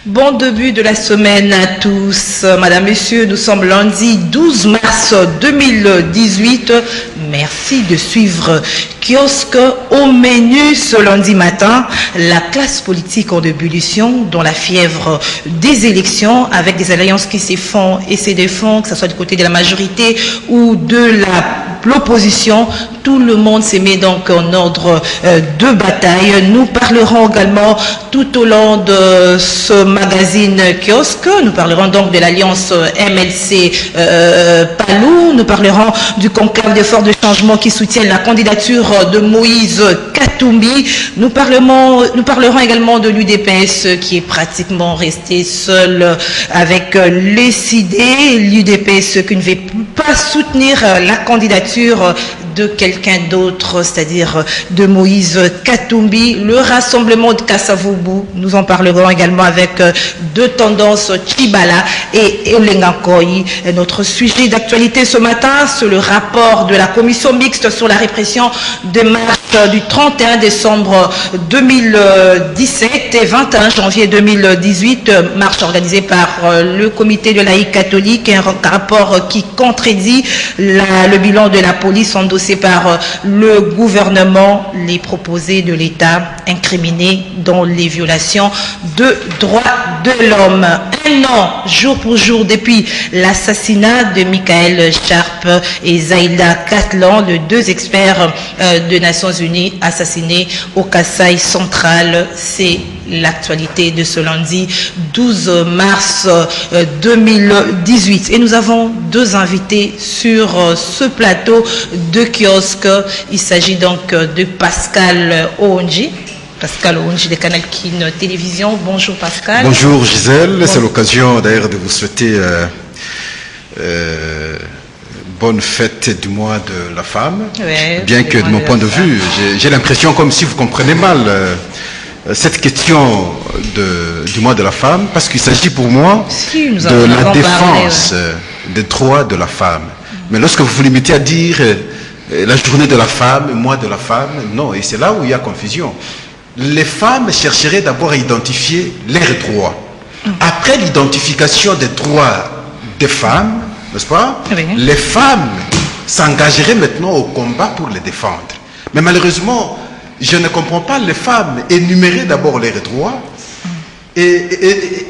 Bon début de la semaine à tous. Madame, Messieurs, nous sommes lundi 12 mars 2018. Merci de suivre Kiosque. Au menu ce lundi matin, la classe politique en ébullition, dont la fièvre des élections, avec des alliances qui se font et se défendent, que ce soit du côté de la majorité ou de l'opposition. Tout le monde se met donc en ordre de bataille. Nous parlerons également tout au long de ce magazine Kiosque. Nous parlerons donc de l'alliance MLC Palou. Nous parlerons du conclave des forces de changement qui soutiennent la candidature de Moïse Katumbi. Nous parlerons également de l'UDPS qui est pratiquement resté seul avec les idées. L'UDPS qui ne veut pas soutenir la candidature de quelqu'un d'autre, c'est-à-dire de Moïse Katumbi. Le rassemblement de Kassavoubou, nous en parlerons également avec deux tendances, Chibala et Elengakoyi. Notre sujet d'actualité ce matin, c'est le rapport de la commission mixte sur la répression des marches du 31 décembre 2017 et 21 janvier 2018, marche organisée par le comité de laïcs catholiques, un rapport qui contredit le bilan de la police endossé par le gouvernement, les proposés de l'État incriminés dans les violations de droits de l'homme. Un an, jour pour jour, depuis l'assassinat de Michael Sharp et Zaïda Katlan, les deux experts des Nations Unies assassinés au Kasaï central. C'est l'actualité de ce lundi 12 mars 2018. Et nous avons deux invités sur ce plateau de Kiosque. Il s'agit donc de Pascal Oonji. Pascal Oonji de Canal Kin Télévision. Bonjour Pascal. Bonjour Gisèle, bon. C'est l'occasion d'ailleurs de vous souhaiter bonne fête du mois de la femme. Ouais, bien que de mon point de vue, j'ai l'impression comme si vous comprenez mal cette question du mois de la femme, parce qu'il s'agit pour moi de la défense des droits de la femme. Mais lorsque vous vous limitez à dire la journée de la femme, le mois de la femme, non, et c'est là où il y a confusion. Les femmes chercheraient d'abord à identifier leurs droits. Après l'identification des droits des femmes, n'est-ce pas? Oui. Les femmes s'engageraient maintenant au combat pour les défendre. Mais malheureusement, je ne comprends pas les femmes énumérer d'abord leurs droits et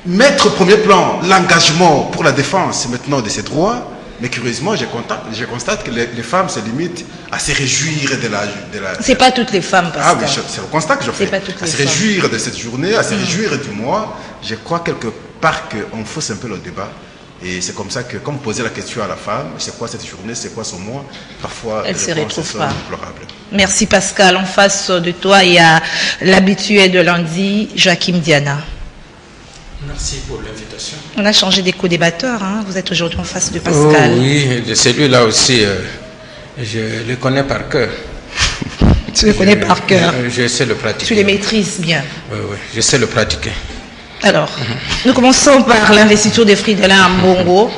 mettre au premier plan l'engagement pour la défense maintenant de ces droits. Mais curieusement, je constate que les femmes se limitent à se réjouir de la... C'est pas toutes les femmes, parce que... Ah oui, c'est le constat que je fais. À se réjouir de cette journée, à se réjouir du mois. Je crois quelque part qu'on fausse un peu le débat. Et c'est comme ça que, comme poser la question à la femme, c'est quoi cette journée, c'est quoi son mois, parfois elle se retrouve pas. Déplorable. Merci Pascal. En face de toi, il y a l'habitué de lundi, Joachim Diana. Merci pour l'invitation. On a changé des co-débatteurs, hein. Vous êtes aujourd'hui en face de Pascal. Oh, oui, celui-là aussi, je le connais par cœur. Tu le connais par cœur. Je sais le pratiquer. Tu les maîtrises bien. Oui, oui, je sais le pratiquer. Alors, nous commençons par l'investiture de Fridolin Ambongo.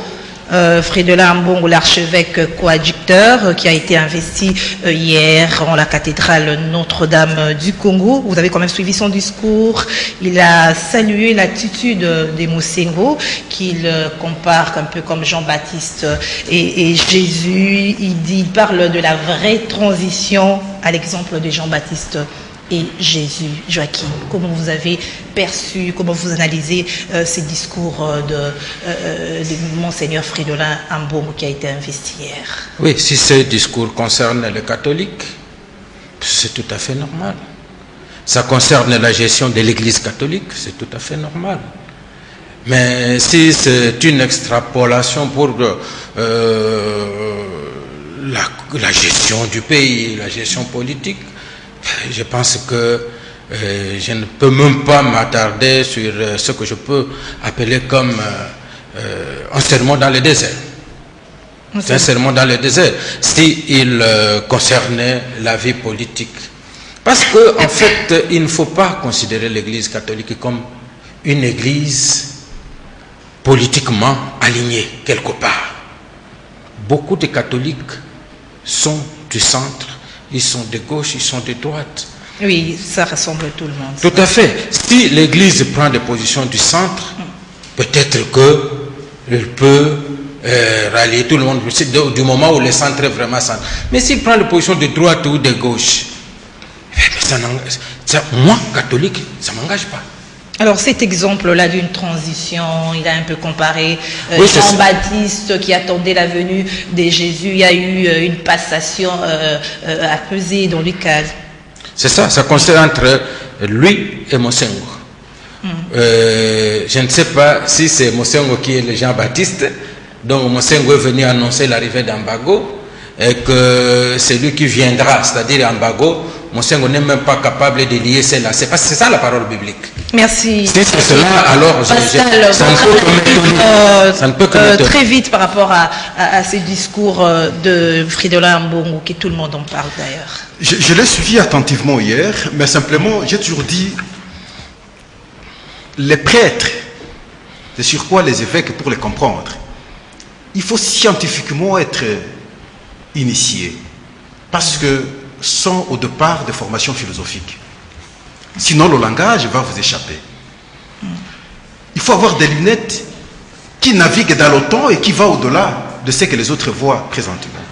Fridolin Ambongo, l'archevêque coadjucteur, qui a été investi hier en la cathédrale Notre-Dame du Congo. Vous avez quand même suivi son discours. Il a salué l'attitude des Mosengo, qu'il compare un peu comme Jean-Baptiste et Jésus. Il parle de la vraie transition à l'exemple de Jean-Baptiste et Jésus. Joachim, comment vous avez perçu, comment vous analysez ces discours de Monseigneur Fridolin Ambongo qui a été investi hier? Oui, si ce discours concerne les catholiques, c'est tout à fait normal. Ça concerne la gestion de l'Église catholique, c'est tout à fait normal. Mais si c'est une extrapolation pour la gestion du pays, la gestion politique, je pense que je ne peux même pas m'attarder sur ce que je peux appeler comme un sermon dans le désert. C'est un sermon dans le désert, s'il concernait la vie politique. Parce qu'en fait, il ne faut pas considérer l'Église catholique comme une Église politiquement alignée quelque part. Beaucoup de catholiques sont du centre. Ils sont de gauche, ils sont de droite. Oui, ça rassemble tout le monde. Tout à fait. Si l'Église prend des positions du centre, peut-être qu'elle peut rallier tout le monde du moment où le centre est vraiment centre. Mais s'il prend des positions de droite ou de gauche, moi, catholique, ça ne m'engage pas. Alors cet exemple-là d'une transition, il a un peu comparé Jean-Baptiste qui attendait la venue de Jésus. Il y a eu une passation à peser dans les cases. C'est ça, ça concerne entre lui et Mosengo. Je ne sais pas si c'est Mosengo qui est le Jean-Baptiste. Donc Mosengo est venu annoncer l'arrivée d'Ambago et que c'est lui qui viendra, c'est-à-dire Ambago. Mosengo n'est même pas capable de lier cela. C'est ça la parole biblique. Merci. Si c'est cela, alors Pascal, ça ne peut que m'étonner. Très vite par rapport à ces discours de Fridolin Ambongo, qui tout le monde en parle d'ailleurs. Je l'ai suivi attentivement hier, mais simplement, j'ai toujours dit, les prêtres, c'est sur quoi les évêques pour les comprendre. Il faut scientifiquement être initié, parce que sont au départ des formations philosophiques. Sinon, le langage va vous échapper. Il faut avoir des lunettes qui naviguent dans le temps et qui vont au-delà de ce que les autres voient présentement.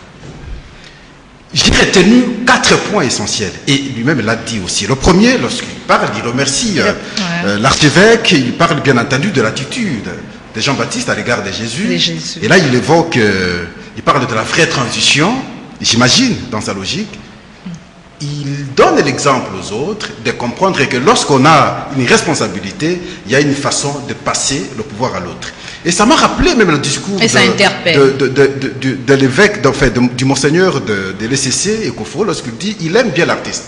J'ai retenu 4 points essentiels. Et lui-même l'a dit aussi. Le premier, lorsqu'il parle, il remercie l'archevêque, il parle bien entendu de l'attitude de Jean-Baptiste à l'égard de Jésus. Et là, il évoque, il parle de la vraie transition, j'imagine, dans sa logique. Il donne l'exemple aux autres de comprendre que lorsqu'on a une responsabilité, il y a une façon de passer le pouvoir à l'autre. Et ça m'a rappelé même le discours de l'évêque, du monseigneur de l'ECC, Ekofo, lorsqu'il dit il aime bien l'artiste.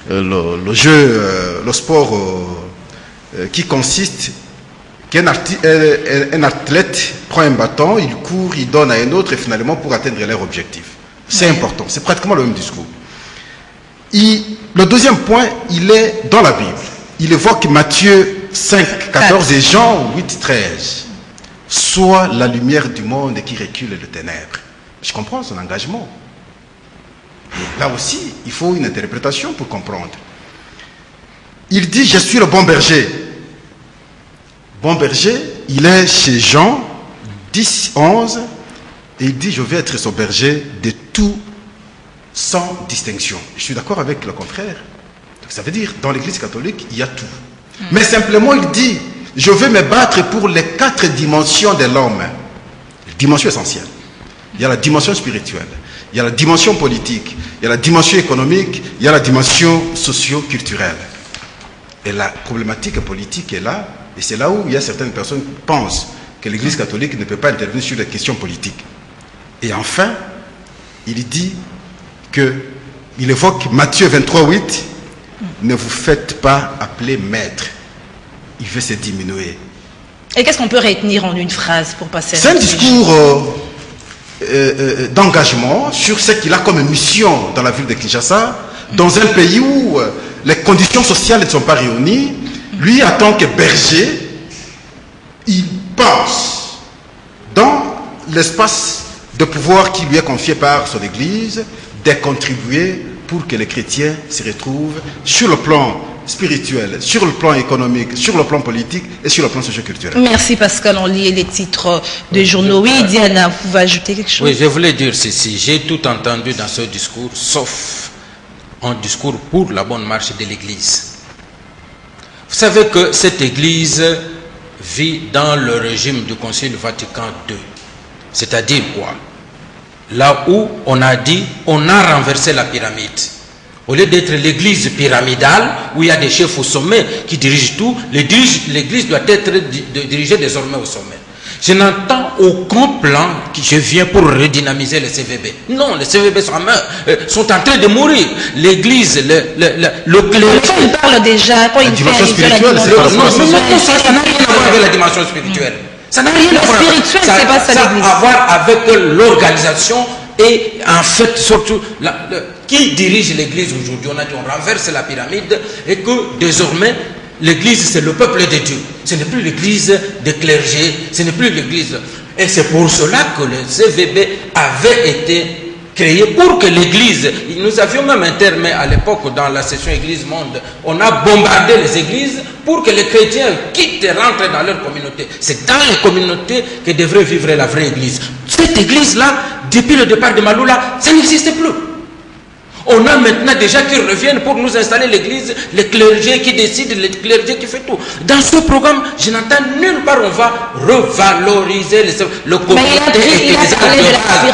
Le jeu, le sport qui consiste qu'un athlète prend un bâton, il court, il donne à un autre et finalement pour atteindre leur objectif. C'est important, c'est pratiquement le même discours. Le deuxième point, il est dans la Bible. Il évoque Matthieu 5, 14 et Jean 8, 13. Sois la lumière du monde qui recule les ténèbres. Je comprends son engagement. Et là aussi, il faut une interprétation pour comprendre. Il dit, je suis le bon berger. Bon berger, il est chez Jean 10, 11. Et il dit, je vais être son berger de tout, sans distinction. Je suis d'accord avec le contraire. Donc, ça veut dire, dans l'Église catholique, il y a tout. Mais simplement, il dit, je vais me battre pour les 4 dimensions de l'homme. Dimension essentielle. Il y a la dimension spirituelle, il y a la dimension politique, il y a la dimension économique, il y a la dimension socio-culturelle. Et la problématique politique est là, et c'est là où il y a certaines personnes qui pensent que l'Église catholique ne peut pas intervenir sur les questions politiques. Et enfin, il dit il évoque Matthieu 23, 8, ne vous faites pas appeler maître, il veut se diminuer. Et qu'est-ce qu'on peut retenir en une phrase pour passer à C'est un discours d'engagement sur ce qu'il a comme mission dans la ville de Kinshasa, dans un pays où les conditions sociales ne sont pas réunies. Lui, en tant que berger, il pense dans l'espace de pouvoir qui lui est confié par son Église, de contribuer pour que les chrétiens se retrouvent sur le plan spirituel, sur le plan économique, sur le plan politique et sur le plan socio-culturel. Merci Pascal, on lit les titres des journaux. Oui, Diana, vous pouvez ajouter quelque chose? Oui, je voulais dire ceci. J'ai tout entendu dans ce discours, sauf un discours pour la bonne marche de l'Église. Vous savez que cette Église vit dans le régime du Concile Vatican II. C'est-à-dire quoi? Là où on a dit, on a renversé la pyramide. Au lieu d'être l'église pyramidale, où il y a des chefs au sommet qui dirigent tout, l'église doit être dirigée désormais au sommet. Je n'entends aucun plan que je viens pour redynamiser les CVB. Non, les CVB sont en train de mourir. L'église, le clergé... Quand il parle déjà, quand il fait la dimension spirituelle, ça n'a rien à voir avec la dimension spirituelle. Ça n'a rien à voir. Spirituel, c'est pas ça l'église. Ça a à voir avec l'organisation et en fait surtout qui dirige l'église aujourd'hui. On a dit on renverse la pyramide et que désormais l'église c'est le peuple de Dieu. Ce n'est plus l'église des clergés, ce n'est plus l'église. Et c'est pour cela que le CVB avait été créé pour que l'Église, nous avions même un terme à l'époque dans la session Église Monde, on a bombardé les églises pour que les chrétiens quittent et rentrent dans leur communauté. C'est dans les communautés que devrait vivre la vraie Église. Cette Église-là, depuis le départ de Maloula, ça n'existe plus. On a maintenant des gens qui reviennent pour nous installer l'église, les clergés qui décident, les clergés qui font tout. Dans ce programme, je n'entends nulle part on va revaloriser le communauté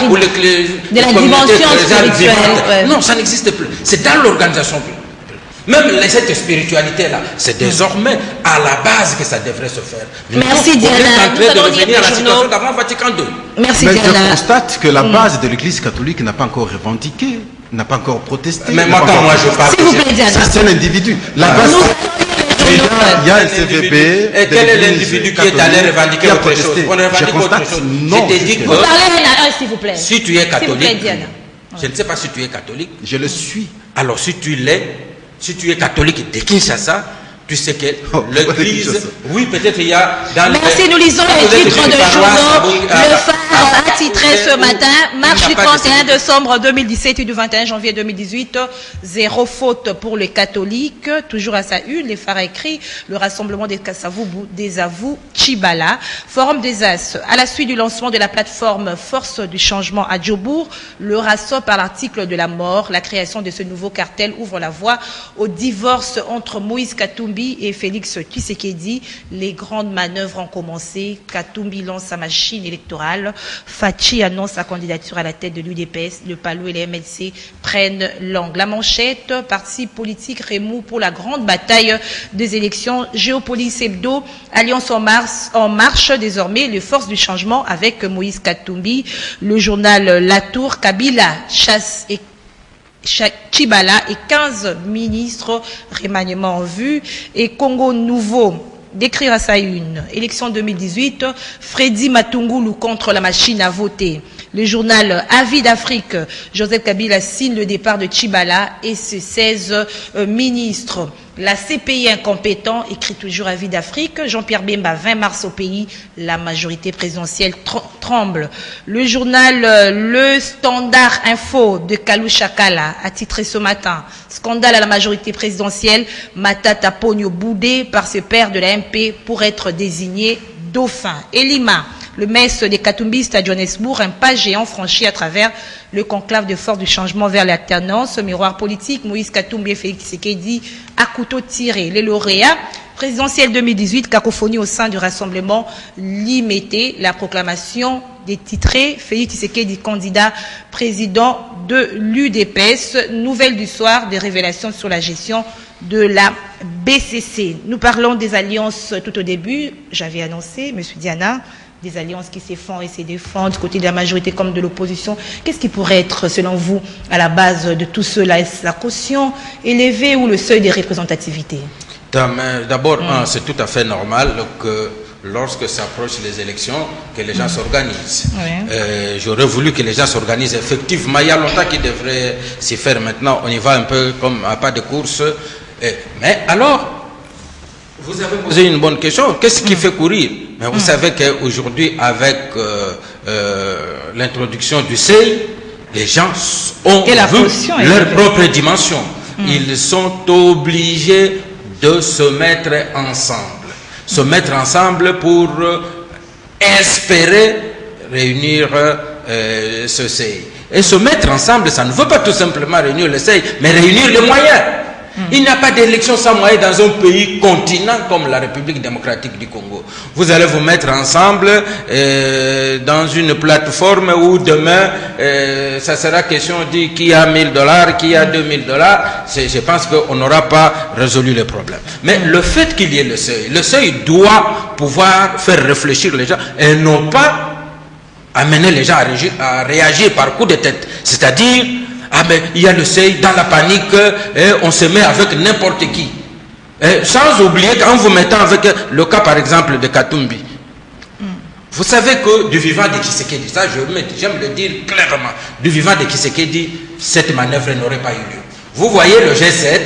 ou de la dimension spirituelle. Non, ça n'existe plus. C'est dans l'organisation. Même cette spiritualité-là, c'est désormais à la base que ça devrait se faire. Merci Diana. Nous allons revenir à la situation d'avant Vatican II. Merci Mais Diana. je constate que la base de l'Église catholique n'a pas encore revendiqué, n'a pas encore protesté. Mais moi, quand moi je parle, s'il vous plaît, Diana. c'est un individu. La base, il y a un CVP. Et quel est l'individu qui est allé revendiquer autre chose? On revendique autre chose. Non. Je te dis que, Vous parlez à s'il vous plaît. si tu es catholique, Diana. je ne sais pas si tu es catholique. Je le suis. Alors si tu l'es, si tu es catholique de Kinshasa, tu sais que l'église, oui, peut-être il y a dans Merci, nous lisons les titres de journaux. Le Phare a titré ce matin, marche du 31 décembre 2017 et du 21 janvier 2018, zéro faute pour les catholiques. Toujours à sa une, les Phares écrit le rassemblement des avous Tchibala, Forum des As. À la suite du lancement de la plateforme Force du Changement à Djobour, le rassort par l'article de la mort, la création de ce nouveau cartel ouvre la voie au divorce entre Moïse Katumbi et Félix Tshisekedi. Les grandes manœuvres ont commencé. Katumbi lance sa machine électorale. Fachi annonce sa candidature à la tête de l'UDPS. Le PALO et les MLC prennent langue. La manchette, parti politique remous pour la grande bataille des élections. Géopolice Hebdo, Alliance en marche désormais, les forces du changement avec Moïse Katumbi. Le journal La Tour, Kabila chasse et Tchibala et 15 ministres remaniement en vue. Et Congo Nouveau d'écrire à sa une. Élection 2018, Freddy Matungulu contre la machine à voter. Le journal Avis d'Afrique, Joseph Kabila signe le départ de Tchibala et ses 16 ministres. La CPI incompétent, écrit toujours Avis d'Afrique. Jean-Pierre Bemba, 20 mars au pays, la majorité présidentielle tremble. Le journal Le Standard Info de Kalou Chakala a titré ce matin, scandale à la majorité présidentielle, Matata Pogno boudé par ses pairs de la MP pour être désigné dauphin. Et Lima, le mess des Katumbistes à Johannesburg, un pas géant franchi à travers le conclave de force du changement vers l'alternance. Miroir politique, Moïse Katumbi et Félix Tshisekedi à couteau tiré. Les lauréats, présidentielle 2018, cacophonie au sein du rassemblement limité, la proclamation des titrés, Félix Tshisekedi candidat président de l'UDPS. Nouvelle du soir, des révélations sur la gestion de la BCC. Nous parlons des alliances tout au début, j'avais annoncé, M. Diana, des alliances qui s'effondrent et se défendent du côté de la majorité comme de l'opposition. Qu'est-ce qui pourrait être, selon vous, à la base de tout cela? Est-ce la caution élevée ou le seuil des représentativités? D'abord, c'est tout à fait normal que lorsque s'approchent les élections, que les gens s'organisent. Oui. J'aurais voulu que les gens s'organisent. Effectivement, il y a longtemps qu'ils devraient s'y faire. Maintenant, on y va un peu comme à pas de course. Mais alors, vous avez posé une bonne question. Qu'est-ce qui fait courir? Mais vous savez qu'aujourd'hui, avec l'introduction du seuil, les gens ont vu leur propre dimension. Ils sont obligés de se mettre ensemble. Se mettre ensemble pour espérer réunir ce seuil. Et se mettre ensemble, ça ne veut pas tout simplement réunir le seuil, mais réunir les moyens. Il n'y a pas d'élection sans moyens dans un pays continent comme la République démocratique du Congo. Vous allez vous mettre ensemble dans une plateforme où demain, ça sera question de qui a $1000, qui a $2000. Je pense qu'on n'aura pas résolu le problème. Mais le fait qu'il y ait le seuil doit pouvoir faire réfléchir les gens et non pas amener les gens à réagir par coup de tête. C'est-à-dire, ah ben, il y a le seuil, dans la panique, on se met avec n'importe qui. Sans oublier qu'en vous mettant avec le cas par exemple de Katumbi, vous savez que du vivant de Tshisekedi, ça j'aime le dire clairement, du vivant de Tshisekedi, cette manœuvre n'aurait pas eu lieu. Vous voyez le G7,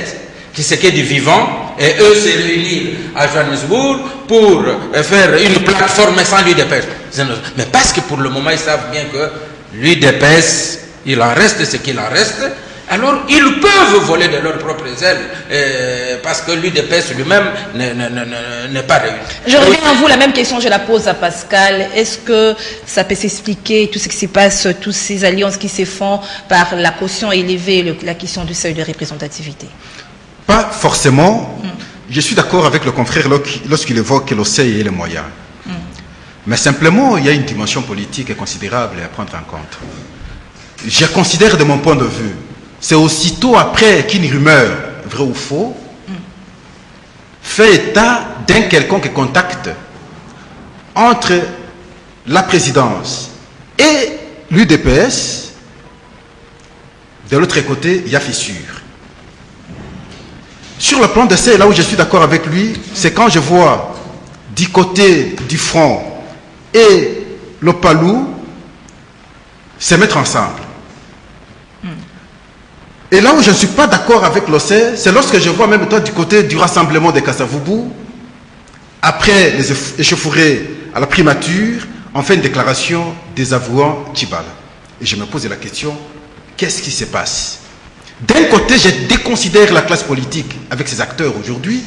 Tshisekedi vivant, et eux se réunir à Johannesburg pour faire une plateforme sans l'UDPS. Mais parce que pour le moment, ils savent bien que l'UDPS il en reste ce qu'il en reste, alors ils peuvent voler de leurs propres ailes parce que l'UDPS lui-même n'est pas réuni. Je reviens à vous, la même question, je la pose à Pascal. Est-ce que ça peut s'expliquer tout ce qui se passe, toutes ces alliances qui se font par la caution élevée, la question du seuil de représentativité? Pas forcément. Je suis d'accord avec le confrère lorsqu'il évoque le seuil et les moyens. Mais simplement, il y a une dimension politique considérable à prendre en compte. Je considère de mon point de vue, c'est aussitôt après qu'une rumeur, vrai ou faux, fait état d'un quelconque contact entre la présidence et l'UDPS. De l'autre côté, il y a fissure. Sur le plan de ça, là où je suis d'accord avec lui, c'est quand je vois du côté du front et le Palou se mettre ensemble. Et là où je ne suis pas d'accord avec l'OCE, c'est lorsque je vois même toi du côté du rassemblement des Kasavubu, après les échauffourées à la primature, on fait une déclaration désavouant Tchibala. Et je me pose la question, qu'est-ce qui se passe? D'un côté, je déconsidère la classe politique avec ses acteurs aujourd'hui,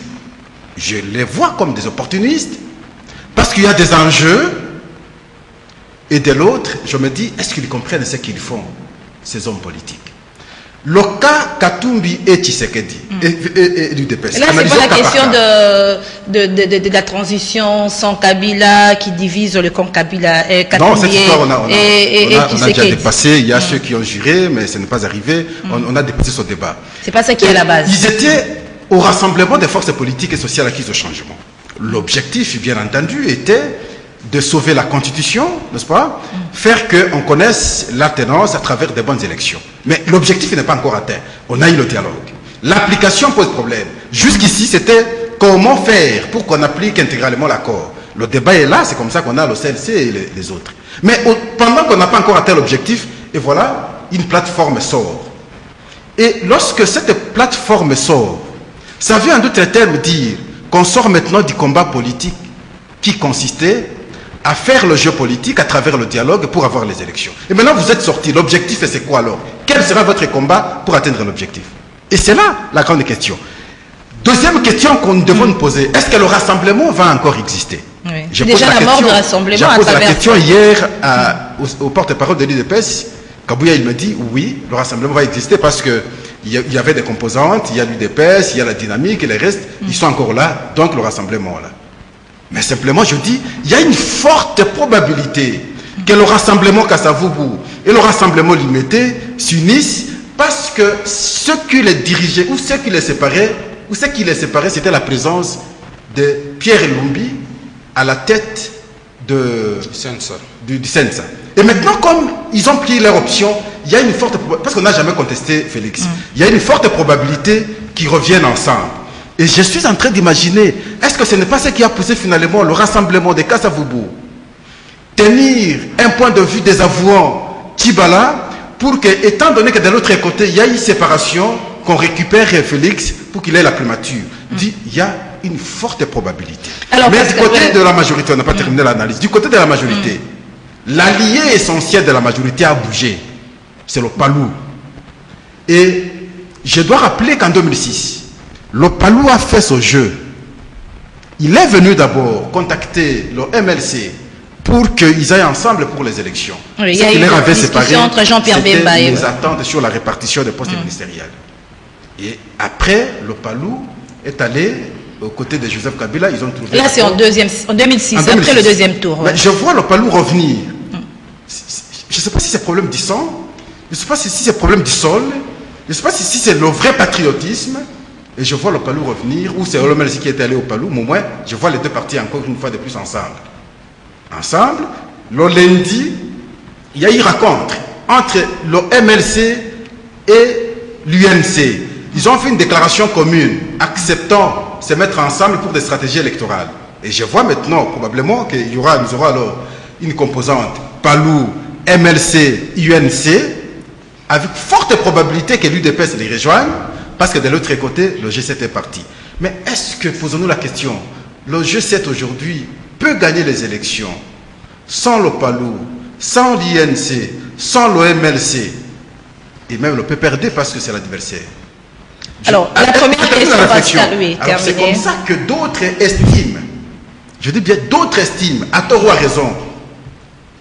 je les vois comme des opportunistes, parce qu'il y a des enjeux, et de l'autre, je me dis, est-ce qu'ils comprennent ce qu'ils font, ces hommes politiques? Le cas Katumbi et Tshisekedi et l'UDPS. Là, c'est pas la question de la transition sans Kabila qui divise le camp Kabila. Non, cette histoire, on a déjà dépassé. Il y a ceux qui ont juré, mais ce n'est pas arrivé. On a dépassé ce débat. C'est pas ça qui est à la base. Ils étaient au rassemblement des forces politiques et sociales acquises au changement. L'objectif, bien entendu, était de sauver la Constitution, n'est-ce pas? Faire qu'on connaisse la tenance à travers des bonnes élections. Mais l'objectif n'est pas encore atteint. On a eu le dialogue. L'application pose problème. Jusqu'ici, c'était comment faire pour qu'on applique intégralement l'accord. Le débat est là, c'est comme ça qu'on a le CLC et les autres. Mais pendant qu'on n'a pas encore atteint l'objectif, et voilà, une plateforme sort. Et lorsque cette plateforme sort, ça veut en d'autres termes dire qu'on sort maintenant du combat politique qui consistait à faire le jeu politique à travers le dialogue pour avoir les élections. Et maintenant, vous êtes sortis. L'objectif, c'est quoi alors? Quel sera votre combat pour atteindre l'objectif? Et c'est là la grande question. Deuxième question qu'on devons nous poser. Est-ce que le rassemblement va encore exister? Oui. Je déjà la mort du rassemblement. J'ai posé la question hier au porte-parole de l'UDPS. Kabouya, il me dit oui, le rassemblement va exister parce que il y avait des composantes, il y a l'UDPS, il y a la dynamique et les restes, ils sont encore là, donc le rassemblement là. Mais simplement, je dis, il y a une forte probabilité que le rassemblement Kasavubu et le rassemblement Limité s'unissent parce que ceux qui les dirigeaient ou ceux qui les séparaient, c'était la présence de Pierre Lumbi à la tête du Sensa. Et maintenant, comme ils ont pris leur option, il y a une forte probabilité, parce qu'on n'a jamais contesté Félix, il y a une forte probabilité qu'ils reviennent ensemble. Et je suis en train d'imaginer, est-ce que ce n'est pas ce qui a poussé finalement le rassemblement des Kasavubu tenir un point de vue désavouant Tchibala pour que, étant donné que de l'autre côté, il y a une séparation, qu'on récupère Félix pour qu'il ait la primature. Dit, il y a une forte probabilité. Alors, mais du côté de la majorité, on n'a pas terminé l'analyse, du côté de la majorité, l'allié essentiel de la majorité a bougé. C'est le Palou. Et je dois rappeler qu'en 2006, le Palou a fait ce jeu. Il est venu d'abord contacter le MLC pour qu'ils aillent ensemble pour les élections. Oui, il y a eu une discussion entre Jean-Pierre Bemba et les attentes sur la répartition des postes ministériels. Et après, le Palou est allé aux côtés de Joseph Kabila. Ils ont trouvé. Là, c'est en 2006, après le deuxième tour. Ouais. Je vois le Palou revenir. Je ne sais pas si c'est problème du sang, je ne sais pas si c'est problème du sol, je ne sais pas si c'est le vrai patriotisme. Et je vois le Palou revenir, ou c'est le MLC qui est allé au Palou, mais au moins, je vois les deux partis encore une fois de plus ensemble. Ensemble, le lundi, il y a eu rencontre entre le MLC et l'UNC. Ils ont fait une déclaration commune, acceptant se mettre ensemble pour des stratégies électorales. Et je vois maintenant, probablement, qu'il y aura, nous aurons alors une composante Palou, MLC, UNC, avec forte probabilité que l'UDPS les rejoigne, parce que de l'autre côté, le G7 est parti. Mais est-ce que, posons-nous la question, le G7 aujourd'hui peut gagner les élections sans le Palou, sans l'INC, sans le MLC? et même le PPRD parce que c'est l'adversaire. Alors, la première question, Pascal, oui, alors c'est comme ça que d'autres estiment, je dis bien d'autres estiment, à tort ou à raison,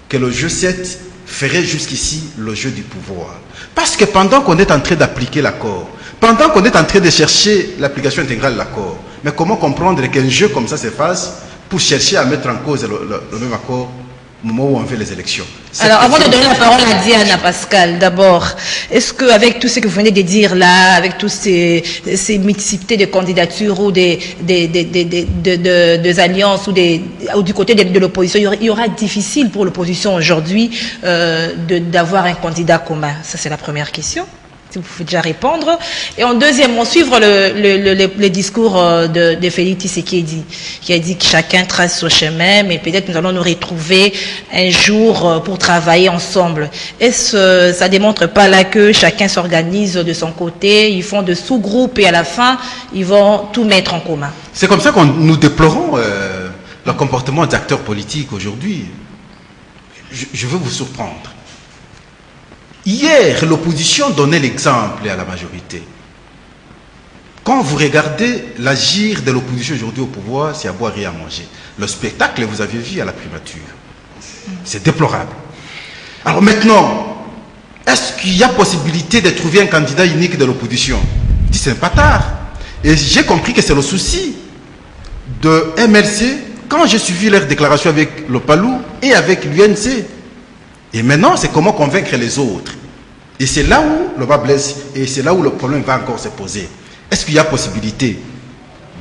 que le jeu 7 ferait jusqu'ici le jeu du pouvoir. Parce que pendant qu'on est en train d'appliquer l'accord, pendant qu'on est en train de chercher l'application intégrale de l'accord, mais comment comprendre qu'un jeu comme ça se fasse pour chercher à mettre en cause le même accord au moment où on fait les élections? Alors, avant de donner la parole à Diana, Pascal, d'abord, est-ce qu'avec tout ce que vous venez de dire là, avec toutes ces multiplicité de candidatures ou des alliances ou du côté de l'opposition, il y aura difficile pour l'opposition aujourd'hui d'avoir un candidat commun? Ça, c'est la première question. Si vous pouvez déjà répondre. Et en deuxième, on suivra le discours de Félix Tshisekedi, qui a dit que chacun trace son chemin, mais peut-être nous allons nous retrouver un jour pour travailler ensemble. Est-ce ça démontre pas là que chacun s'organise de son côté, ils font de sous-groupes et à la fin, ils vont tout mettre en commun? C'est comme ça que nous déplorons le comportement des acteurs politiques aujourd'hui. Je veux vous surprendre. Hier, l'opposition donnait l'exemple à la majorité. Quand vous regardez l'agir de l'opposition aujourd'hui au pouvoir, c'est à boire et à manger. Le spectacle, vous avez vu à la primature. C'est déplorable. Alors maintenant, est-ce qu'il y a possibilité de trouver un candidat unique de l'opposition? C'est pas tard. Et j'ai compris que c'est le souci de MLC quand j'ai suivi leur déclaration avec le PALU et avec l'UNC. Et maintenant, c'est comment convaincre les autres. Et c'est là où le bas blesse, et c'est là où le problème va encore se poser. Est-ce qu'il y a possibilité,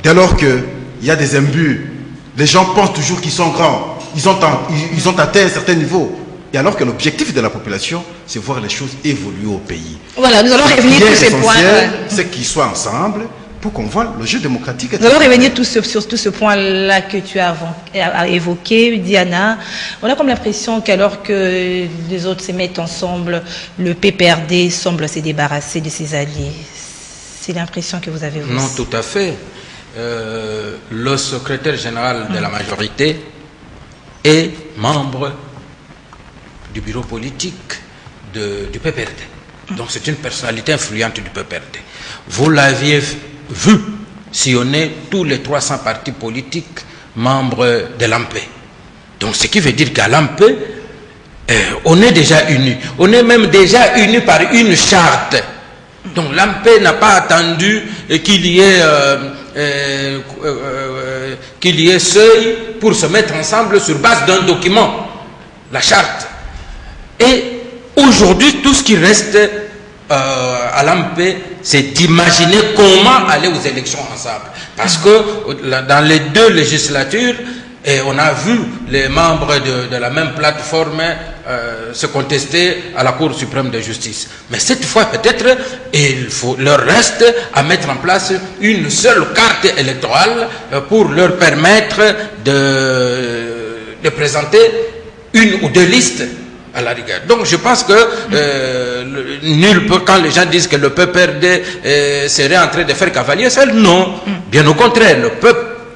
dès lors qu'il y a des imbus, les gens pensent toujours qu'ils sont grands, ils ont atteint un certain niveau, et alors que l'objectif de la population, c'est voir les choses évoluer au pays. Voilà, nous allons revenir sur ces points. C'est qu'ils soient ensemble, pour qu'on voit le jeu démocratique. Nous allons revenir sur tout ce point-là que tu as évoqué, Diana. On a comme l'impression qu'alors que les autres se mettent ensemble, le PPRD semble se débarrasser de ses alliés. C'est l'impression que vous avez aussi. Non, tout à fait. Le secrétaire général de la majorité est membre du bureau politique du PPRD. Donc c'est une personnalité influente du PPRD. Vous l'aviez vu sillonner tous les 300 partis politiques membres de l'AMP. Donc ce qui veut dire qu'à l'AMP, on est déjà unis. On est même déjà unis par une charte. Donc l'AMP n'a pas attendu qu'il y ait seuil pour se mettre ensemble sur base d'un document, la charte. Et aujourd'hui, tout ce qui reste à l'AMP, c'est d'imaginer comment aller aux élections ensemble. Parce que dans les deux législatures, on a vu les membres de la même plateforme se contester à la Cour suprême de justice. Mais cette fois, peut-être, leur reste à mettre en place une seule carte électorale pour leur permettre de présenter une ou deux listes à la rigueur. Donc je pense que nul peut, quand les gens disent que le PPRD serait en train de faire cavalier seul, non. Bien au contraire,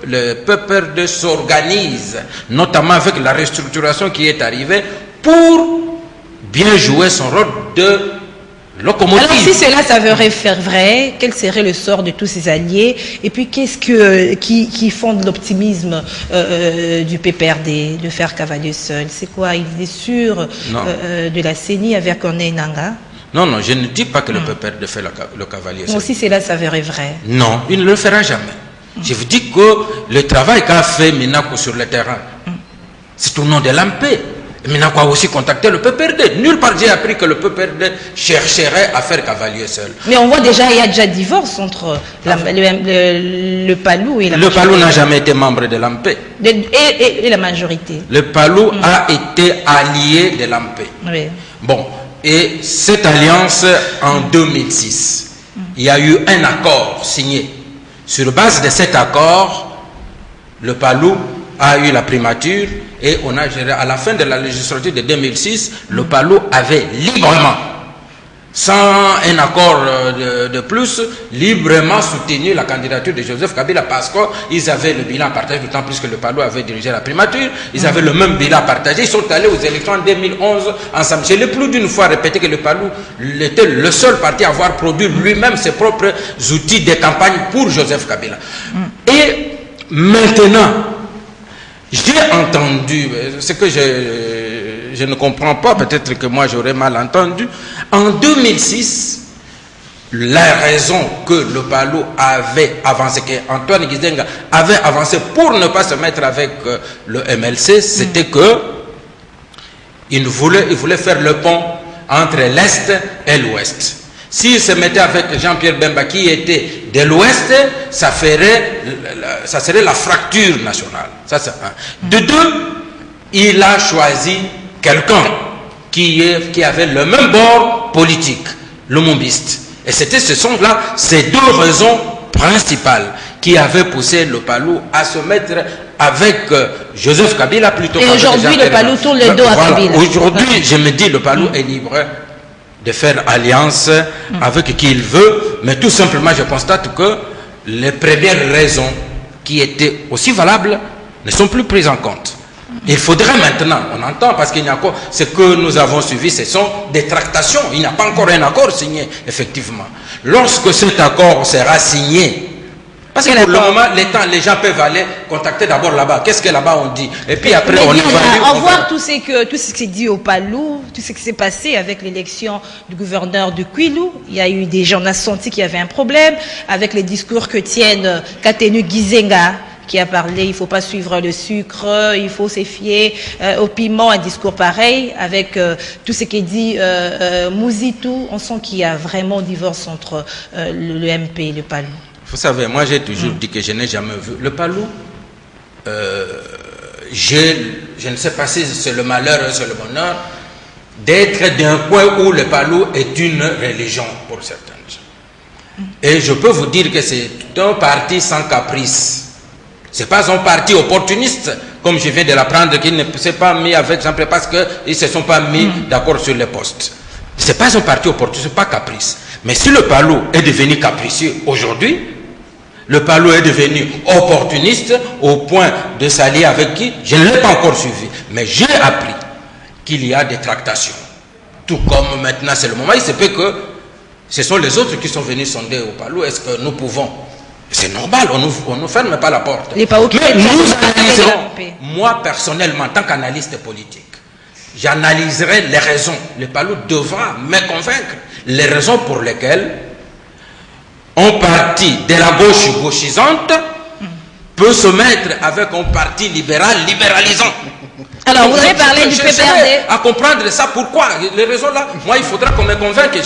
le PPRD s'organise, notamment avec la restructuration qui est arrivée, pour bien jouer son rôle de locomotive. Alors si cela s'avérait faire vrai, quel serait le sort de tous ces alliés? Et puis qu'est-ce qui fonde l'optimisme du PPRD de faire cavalier seul? C'est quoi? Il est sûr de la CENI avec Corneille Nangaa? Non, non, je ne dis pas que le PPRD fait le cavalier seul. Bon, si cela s'avérait vrai. Non, il ne le fera jamais. Je vous dis que le travail qu'a fait Minako sur le terrain, c'est au nom de l'AMP. Minako a aussi contacté le PPRD. Nulle part j'ai appris que le PPRD chercherait à faire cavalier seul. Mais on voit déjà, il y a déjà divorce entre le PALU et la majorité. Le PALU n'a jamais été membre de l'AMP. Et la majorité. Le PALU a été allié de l'AMP. Oui. Bon, et cette alliance en 2006, il y a eu un accord signé. Sur base de cet accord, le PALU a eu la primature et on a géré, à la fin de la législature de 2006, le PALU avait librement sans un accord de plus, librement soutenu la candidature de Joseph Kabila parce qu'ils avaient le bilan partagé, d'autant plus que le PALU avait dirigé la primature, ils avaient le même bilan partagé, ils sont allés aux élections en 2011 ensemble. Je l'ai plus d'une fois répété que le PALU était le seul parti à avoir produit lui-même ses propres outils de campagne pour Joseph Kabila. Et maintenant, j'ai entendu, ce que je ne comprends pas, peut-être que moi j'aurais mal entendu, en 2006, la raison que le PALU avait avancé, qu'Antoine Gizenga avait avancé pour ne pas se mettre avec le MLC, c'était que il voulait faire le pont entre l'Est et l'Ouest. S'il se mettait avec Jean-Pierre Bemba qui était de l'Ouest, ça serait la fracture nationale. Ça, c'est un. De deux, il a choisi quelqu'un qui avait le même bord politique, le mombiste. Et ce sont là ces deux raisons principales qui avaient poussé le PALU à se mettre avec Joseph Kabila plutôt qu'avec Jean-Pierre Bemba. Et aujourd'hui, le PALU tourne le dos à Kabila. Aujourd'hui, je me dis, le PALU est libre de faire alliance avec qui il veut, mais tout simplement je constate que les premières raisons qui étaient aussi valables ne sont plus prises en compte. Il faudrait maintenant, on entend, parce qu'il y a encore, ce que nous avons suivi, ce sont des tractations, il n'y a pas encore un accord signé, effectivement. Lorsque cet accord sera signé, parce que pour le moment, les gens peuvent aller contacter d'abord là-bas. Qu'est-ce que là-bas on dit? Et puis après, on évalue. On voit tout ce qui s'est dit au PALU, tout ce qui s'est passé avec l'élection du gouverneur du Kwilu. Il y a eu des gens, on a senti qu'il y avait un problème avec les discours que tiennent Katenu Gizenga, qui a parlé, il ne faut pas suivre le sucre, il faut se fier au piment, un discours pareil, avec tout ce qui dit Mouzitou. On sent qu'il y a vraiment un divorce entre le MP et le PALU. Vous savez, moi j'ai toujours dit que je n'ai jamais vu. Le PALU, je ne sais pas si c'est le malheur ou c'est le bonheur, d'être d'un coin où le PALU est une religion pour certains gens. Et je peux vous dire que c'est un parti sans caprice. Ce n'est pas un parti opportuniste, comme je viens de l'apprendre, qui ne s'est pas mis avec Jean-Pierre parce qu'ils ne se sont pas mis d'accord sur les postes. Ce n'est pas un parti opportuniste, ce n'est pas caprice. Mais si le PALU est devenu capricieux aujourd'hui, le PALU est devenu opportuniste au point de s'allier avec qui? Je ne l'ai pas encore suivi. Mais j'ai appris qu'il y a des tractations. Tout comme maintenant c'est le moment, il se peut que ce sont les autres qui sont venus sonder au PALU. Est-ce que nous pouvons? C'est normal, on ne ferme pas la porte. Mais nous analyserons, moi personnellement, en tant qu'analyste politique, j'analyserai les raisons. Le PALU devra me convaincre les raisons pour lesquelles un parti de la gauche gauchisante peut se mettre avec un parti libéral libéralisant. Alors, vous avez parlé du PPRD. À comprendre ça, pourquoi? Les raisons là, moi il faudra qu'on me convainque.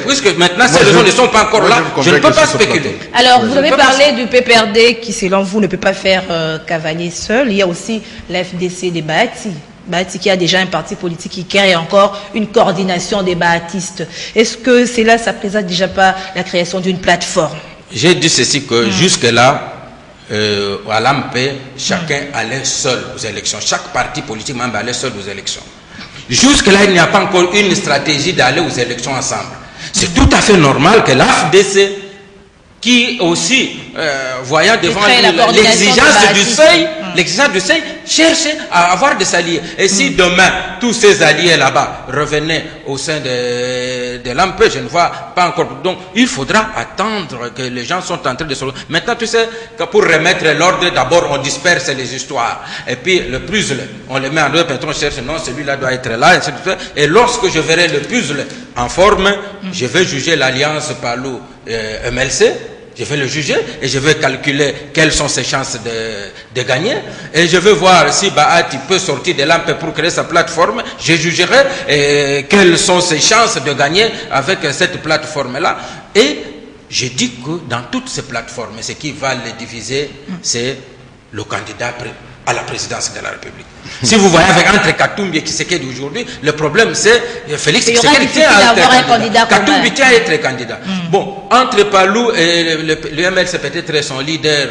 Puisque maintenant ces raisons ne sont pas encore là, je ne peux pas spéculer. Alors, vous avez parlé du PPRD qui, selon vous, ne peut pas faire cavalier seul. Il y a aussi la FDC des Bahati qui a déjà un parti politique qui crée encore une coordination des bahatistes. Est-ce que cela, ça présente déjà pas la création d'une plateforme? J'ai dit ceci que jusque-là, à l'AMP, chacun allait seul aux élections. Chaque parti politique membre allait seul aux élections. Jusque-là, il n'y a pas encore une stratégie d'aller aux élections ensemble. C'est tout à fait normal que l'AFDC, qui aussi, voyant devant l'exigence du seuil, cherche à avoir des alliés. Et si demain, tous ces alliés là-bas revenaient au sein de l'AMP, je ne vois pas encore. Donc, il faudra attendre que les gens sont en train de se... Maintenant, tu sais que pour remettre l'ordre, d'abord, on disperse les histoires. Et puis, le puzzle, on le met en deux, on cherche, non, celui-là doit être là, etc. Et lorsque je verrai le puzzle en forme, je vais juger l'alliance PALU-MLC. Je vais le juger et je vais calculer quelles sont ses chances de gagner. Et je vais voir si Bahati peut sortir de l'AMP pour créer sa plateforme. Je jugerai quelles sont ses chances de gagner avec cette plateforme-là. Et je dis que dans toutes ces plateformes, ce qui va les diviser, c'est le candidat à la présidence de la République. Si vous voyez entre Katumbi et Tshisekedi aujourd'hui, le problème c'est Félix Tshisekedi tient à être candidat. Katumbi tient à être candidat. Bon. entre Palou et le MLC, peut-être son leader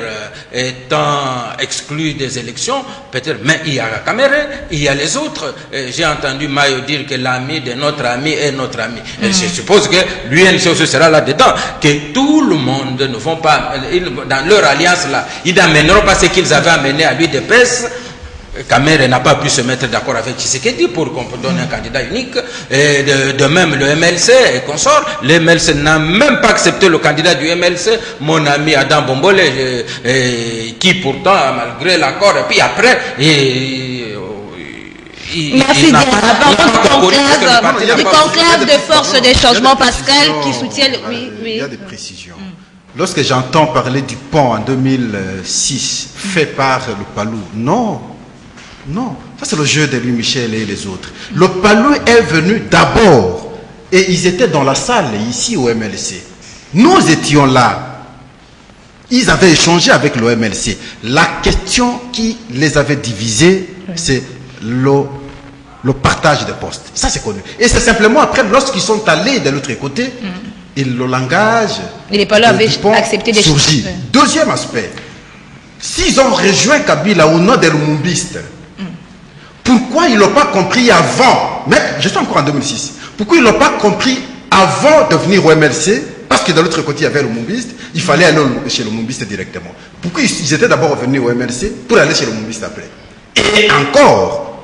étant exclu des élections, peut-être, mais il y a Kamere, il y a les autres. J'ai entendu Mayo dire que l'ami de notre ami est notre ami. Et je suppose que l'UNC aussi sera là-dedans, que tout le monde ne vont pas, dans leur alliance là, ils n'amèneront pas ce qu'ils avaient amené à l'UDPS. Kamere n'a pas pu se mettre d'accord avec Tshisekedi pour qu'on donne un candidat unique. Et de même le MLC et consort. Le MLC n'a même pas accepté le candidat du MLC, mon ami Adam Bombole, qui pourtant, malgré l'accord, et puis après, merci bien. Du conclave de force des changements, Pascal, qui soutiennent. Il y a des précisions. Lorsque j'entends parler du pont en 2006, fait par le Palou, non. Non, ça c'est le jeu de Louis Michel et les autres. Le Palou est venu d'abord et ils étaient dans la salle ici au MLC. Nous étions là. Ils avaient échangé avec le MLC. La question qui les avait divisés, c'est le partage des postes. Ça c'est connu. Et c'est simplement après, lorsqu'ils sont allés de l'autre côté, le langage du pont accepté des surgit. Deuxième aspect, s'ils ont rejoint Kabila au nom des Lumumbistes, pourquoi ils ne l'ont pas compris avant? Mais je suis encore en 2006. Pourquoi ils ne l'ont pas compris avant de venir au MLC? Parce que de l'autre côté, il y avait le Lumumbiste. Il fallait aller chez le Lumumbiste directement. Pourquoi ils étaient d'abord venus au MLC pour aller chez le Lumumbiste après? Et encore,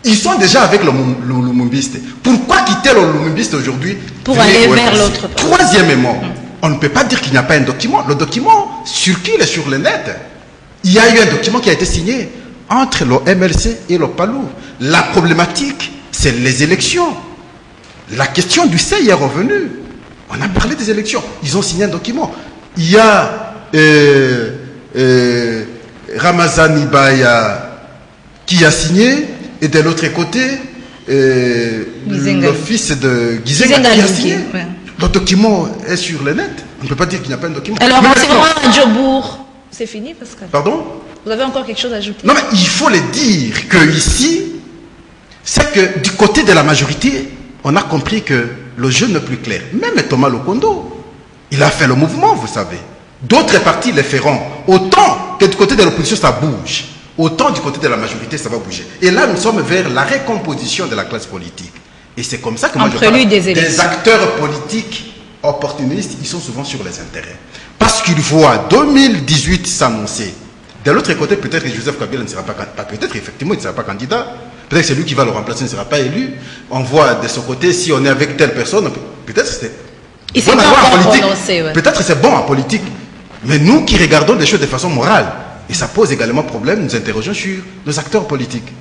ils sont déjà avec le Lumumbiste. Pourquoi quitter le Lumumbiste aujourd'hui pour aller vers l'autre? Troisièmement, on ne peut pas dire qu'il n'y a pas un document. Le document circule sur le net. Il y a eu un document qui a été signé entre le MLC et le Palou. La problématique, c'est les élections. La question du CEI est revenue. On a parlé des élections. Ils ont signé un document. Il y a Ramazani Baya qui a signé, et de l'autre côté, le fils de Gizenga qui a signé. Ouais. Le document est sur le net. On ne peut pas dire qu'il n'y a pas un document. Alors, c'est vraiment un Djobourg. C'est fini, Pascal? Pardon? Vous avez encore quelque chose à ajouter? Non, mais il faut le dire que ici, c'est que du côté de la majorité, on a compris que le jeu n'est plus clair. Même Thomas Lokondo, il a fait le mouvement, vous savez. D'autres partis le feront. Autant que du côté de l'opposition, ça bouge. Autant du côté de la majorité, ça va bouger. Et là, nous sommes vers la recomposition de la classe politique. Et c'est comme ça que moi, je parle des acteurs politiques opportunistes, ils sont souvent sur les intérêts. Parce qu'ils voient 2018 s'annoncer. De l'autre côté, peut-être que Joseph Kabila ne sera pas candidat. Peut-être effectivement, il ne sera pas candidat. Peut-être que c'est lui qui va le remplacer, ne sera pas élu. On voit de ce côté, si on est avec telle personne, peut-être que c'est bon en politique. Peut-être que c'est bon en politique. Mais nous qui regardons les choses de façon morale, et ça pose également problème, nous interrogeons sur nos acteurs politiques.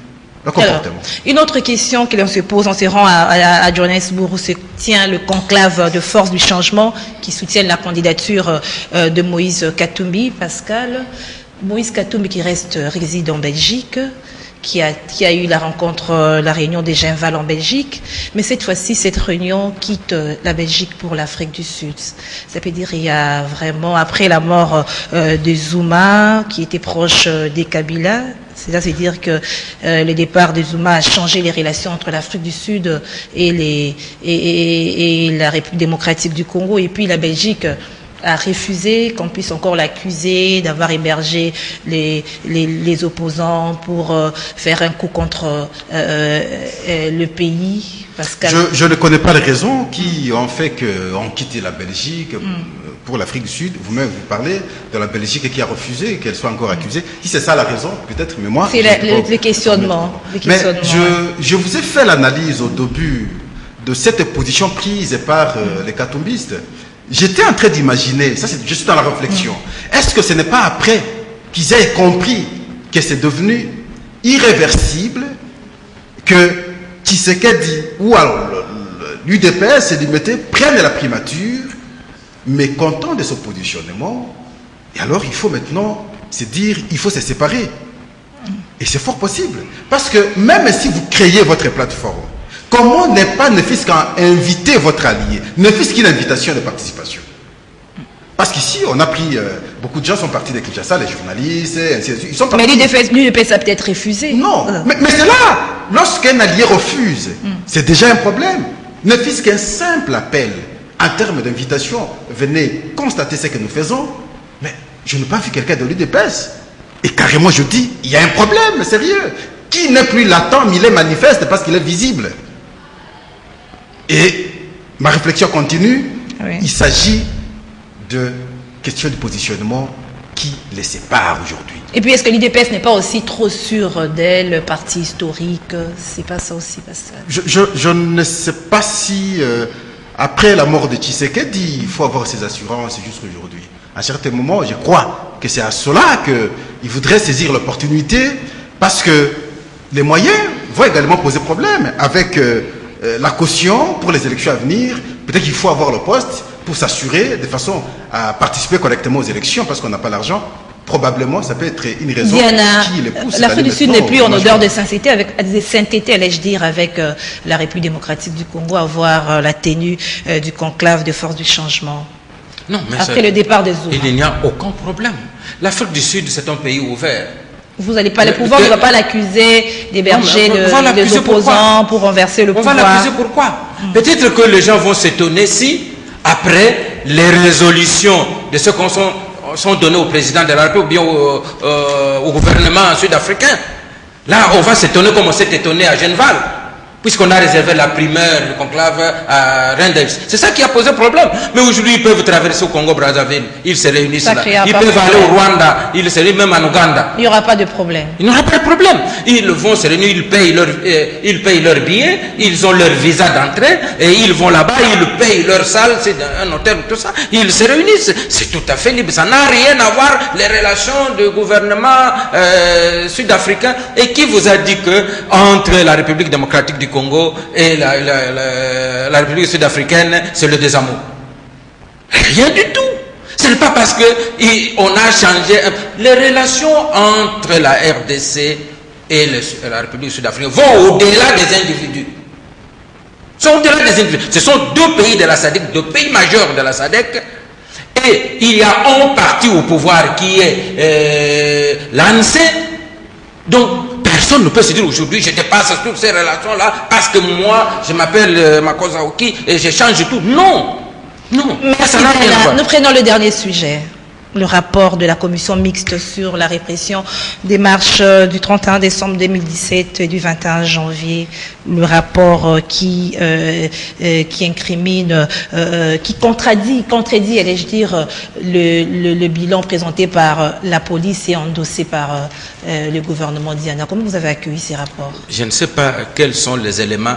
Le comportement. Alors, une autre question que l'on se pose en se rend à Johannesburg, où se tient le conclave de force du changement qui soutiennent la candidature de Moïse Katumbi, Pascal. Moïse Katumbi qui réside en Belgique, qui a eu la rencontre, la réunion des Genval en Belgique, mais cette fois-ci, cette réunion quitte la Belgique pour l'Afrique du Sud. Ça veut dire qu'il y a vraiment, après la mort de Zuma, qui était proche des Kabila, c'est-à-dire que le départ de Zuma a changé les relations entre l'Afrique du Sud et la République démocratique du Congo, et puis la Belgique a refusé qu'on puisse encore l'accuser d'avoir hébergé les opposants pour faire un coup contre le pays. Pascal. Je ne connais pas les raisons qui ont fait qu'on quitté la Belgique pour l'Afrique du Sud. Vous-même, vous parlez de la Belgique qui a refusé qu'elle soit encore accusée. Si c'est ça la raison, peut-être, mais moi... C'est le questionnement. Mais je vous ai fait l'analyse au début de cette position prise par les katumbistes. J'étais en train d'imaginer, je suis dans la réflexion, est-ce que ce n'est pas après qu'ils aient compris que c'est devenu irréversible, que Tshisekedi ou alors l'UDPS et l'UMT prennent la primature, mais content de ce positionnement, et alors il faut maintenant se dire, il faut se séparer. Et c'est fort possible, parce que même si vous créez votre plateforme, comment ne pas, ne fût-ce qu'à inviter votre allié, ne fût-ce qu'une invitation de participation? Parce qu'ici, on a pris, beaucoup de gens sont partis de Kinshasa, les journalistes, ainsi de suite. Ils sont partis. Mais l'UDPS a peut-être refusé. Non, mais c'est là, lorsqu'un allié refuse, c'est déjà un problème. Ne fût-ce qu'un simple appel en termes d'invitation, venez constater ce que nous faisons, mais je n'ai pas vu quelqu'un de l'UDPS. Et carrément, je dis, il y a un problème, sérieux. Qui n'est plus latent, mais il est manifeste parce qu'il est visible. Et ma réflexion continue. Oui. Il s'agit de questions de positionnement qui les séparent aujourd'hui. Et puis, est-ce que l'IDPS n'est pas aussi trop sûr d'elle, parti historique? C'est pas ça aussi, Pascal? Je ne sais pas si, après la mort de Tshisekedi, il faut avoir ces assurances jusqu'aujourd'hui. À certains moments, je crois que c'est à cela qu'il voudrait saisir l'opportunité, parce que les moyens vont également poser problème. Avec la caution pour les élections à venir, peut-être qu'il faut avoir le poste pour s'assurer de façon à participer correctement aux élections, parce qu'on n'a pas l'argent. Probablement, ça peut être une raison qui les pousse. L'Afrique du Sud n'est plus en odeur de sainteté, allais-je dire, avec la République démocratique du Congo, à voir la tenue du conclave de force du changement. Non, mais après le départ des Zuma. Il n'y a aucun problème. L'Afrique du Sud, c'est un pays ouvert. Vous n'allez pas le pouvoir, on ne va pas l'accuser d'héberger les opposants pour renverser le pouvoir. On va l'accuser pourquoi? Peut-être que les gens vont s'étonner si, après les résolutions de ce qu'on sont données au président de la République ou bien au gouvernement sud-africain, là, on va s'étonner comme on s'est étonné à Genval, puisqu'on a réservé la primeur du conclave à Rendels. C'est ça qui a posé problème. Mais aujourd'hui, ils peuvent traverser au Congo-Brazzaville, ils se réunissent là. Ils peuvent aller au Rwanda, ils se réunissent même en Ouganda. Il n'y aura pas de problème. Il n'y aura pas de problème. Ils vont se réunir, ils payent leur billet, ils ont leur visa d'entrée, et ils vont là-bas, ils payent leur salle, c'est un hôtel, tout ça. Ils se réunissent. C'est tout à fait libre. Ça n'a rien à voir les relations du gouvernement sud-africain. Et qui vous a dit que entre la République démocratique du Congo et la République sud-africaine, c'est le désamour? Rien du tout. Ce n'est pas parce qu'on a changé. Les relations entre la RDC et la République sud-africaine vont au-delà des individus. Ce sont deux pays de la SADC, deux pays majeurs de la SADC. Et il y a un parti au pouvoir qui est l'ANC. Donc, personne ne peut se dire aujourd'hui, je dépasse toutes ces relations-là parce que moi, je m'appelle Makosa Oki et je change tout. Non. Non. Merci. Nous prenons le dernier sujet. Le rapport de la commission mixte sur la répression des marches du 31 décembre 2017 et du 21 janvier. Le rapport qui incrimine, qui contredit, allais-je dire, le bilan présenté par la police et endossé par le gouvernement Diana. Comment vous avez accueilli ces rapports? Je ne sais pas quels sont les éléments